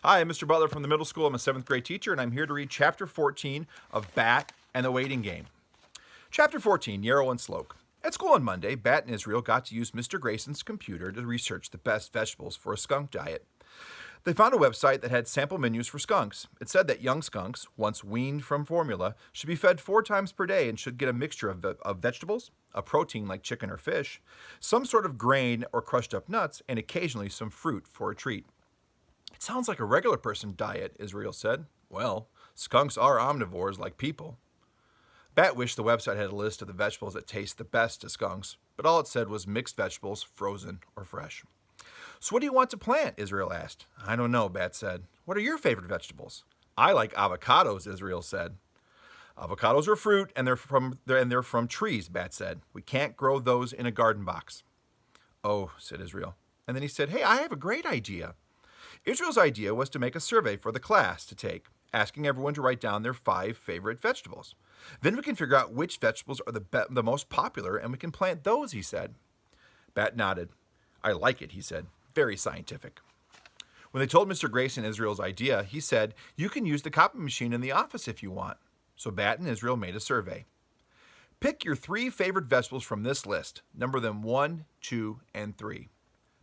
Hi, I'm Mr. Butler from the middle school. I'm a 7th grade teacher, and I'm here to read Chapter 14 of Bat and the Waiting Game. Chapter 14, Yarrow and Sloke. At school on Monday, Bat and Israel got to use Mr. Grayson's computer to research the best vegetables for a skunk diet. They found a website that had sample menus for skunks. It said that young skunks, once weaned from formula, should be fed 4 times per day and should get a mixture of vegetables, a protein like chicken or fish, some sort of grain or crushed up nuts, and occasionally some fruit for a treat. It sounds like a regular person diet, Israel said. Well, skunks are omnivores like people. Bat wished the website had a list of the vegetables that taste the best to skunks, but all it said was mixed vegetables, frozen or fresh. So what do you want to plant? Israel asked. I don't know, Bat said. What are your favorite vegetables? I like avocados, Israel said. Avocados are fruit and they're from trees, Bat said. We can't grow those in a garden box. Oh, said Israel. And then he said, hey, I have a great idea. Israel's idea was to make a survey for the class to take, asking everyone to write down their 5 favorite vegetables. Then we can figure out which vegetables are the most popular and we can plant those, he said. Bat nodded. I like it, he said. Very scientific. When they told Mr. Grayson Israel's idea, he said, you can use the copy machine in the office if you want. So Bat and Israel made a survey. Pick your 3 favorite vegetables from this list. Number them 1, 2, and 3.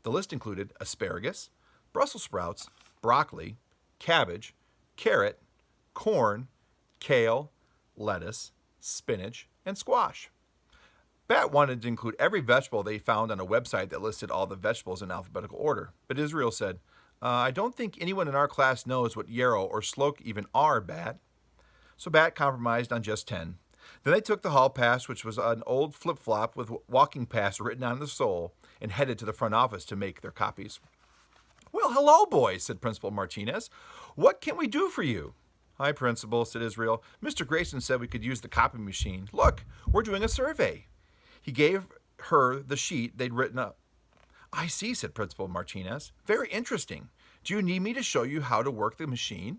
The list included asparagus, Brussels sprouts, broccoli, cabbage, carrot, corn, kale, lettuce, spinach, and squash. Bat wanted to include every vegetable they found on a website that listed all the vegetables in alphabetical order, but Israel said, I don't think anyone in our class knows what yarrow or sloke even are, Bat. So Bat compromised on just 10. Then they took the hall pass, which was an old flip-flop with walking pass written on the sole, and headed to the front office to make their copies. Well, hello, boys, said Principal Martinez. What can we do for you? Hi, Principal, said Israel. Mr. Grayson said we could use the copy machine. Look, we're doing a survey. He gave her the sheet they'd written up. I see, said Principal Martinez. Very interesting. Do you need me to show you how to work the machine?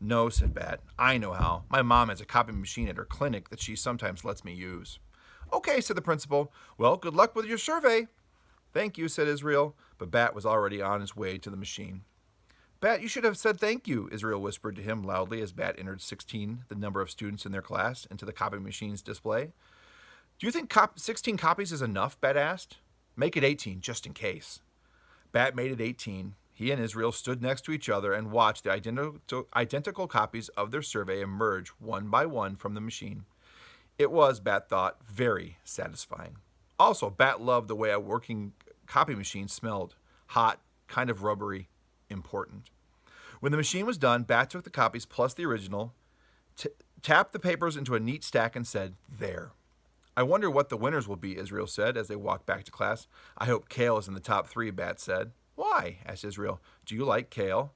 No, said Bat. I know how. My mom has a copy machine at her clinic that she sometimes lets me use. Okay, said the principal. Well, good luck with your survey. Thank you, said Israel, but Bat was already on his way to the machine. Bat, you should have said thank you, Israel whispered to him loudly as Bat entered 16, the number of students in their class, into the copy machine's display. Do you think 16 copies is enough? Bat asked. Make it 18, just in case. Bat made it 18. He and Israel stood next to each other and watched the identical copies of their survey emerge one by one from the machine. It was, Bat thought, very satisfying. Also, Bat loved the way a working copy machine smelled. Hot, kind of rubbery, important. When the machine was done, Bat took the copies plus the original, tapped the papers into a neat stack and said, there. I wonder what the winners will be, Israel said as they walked back to class. I hope kale is in the top 3, Bat said. Why? Asked Israel. Do you like kale?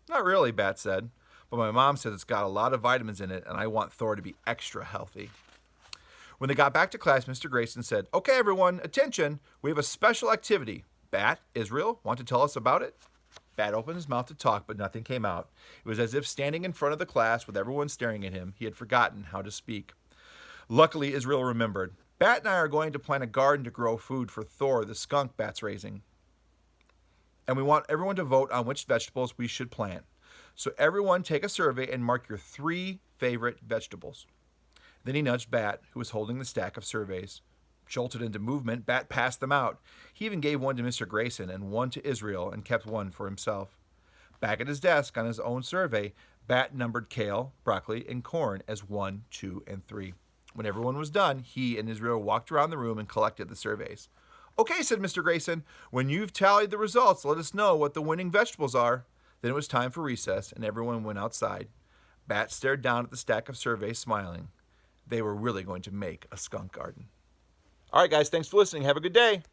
Not really, Bat said. But my mom says it's got a lot of vitamins in it and I want Thor to be extra healthy. When they got back to class, Mr. Grayson said, okay, everyone, attention. We have a special activity. Bat, Israel, want to tell us about it? Bat opened his mouth to talk, but nothing came out. It was as if standing in front of the class with everyone staring at him, he had forgotten how to speak. Luckily, Israel remembered. Bat and I are going to plant a garden to grow food for Thor, the skunk Bat's raising. And we want everyone to vote on which vegetables we should plant. So everyone take a survey and mark your 3 favorite vegetables. Then he nudged Bat, who was holding the stack of surveys. Jolted into movement, Bat passed them out. He even gave one to Mr. Grayson and one to Israel and kept one for himself. Back at his desk on his own survey, Bat numbered kale, broccoli, and corn as 1, 2, and 3. When everyone was done, he and Israel walked around the room and collected the surveys. Okay, said Mr. Grayson, when you've tallied the results, let us know what the winning vegetables are. Then it was time for recess, and everyone went outside. Bat stared down at the stack of surveys, smiling. They were really going to make a skunk garden. All right, guys, thanks for listening. Have a good day.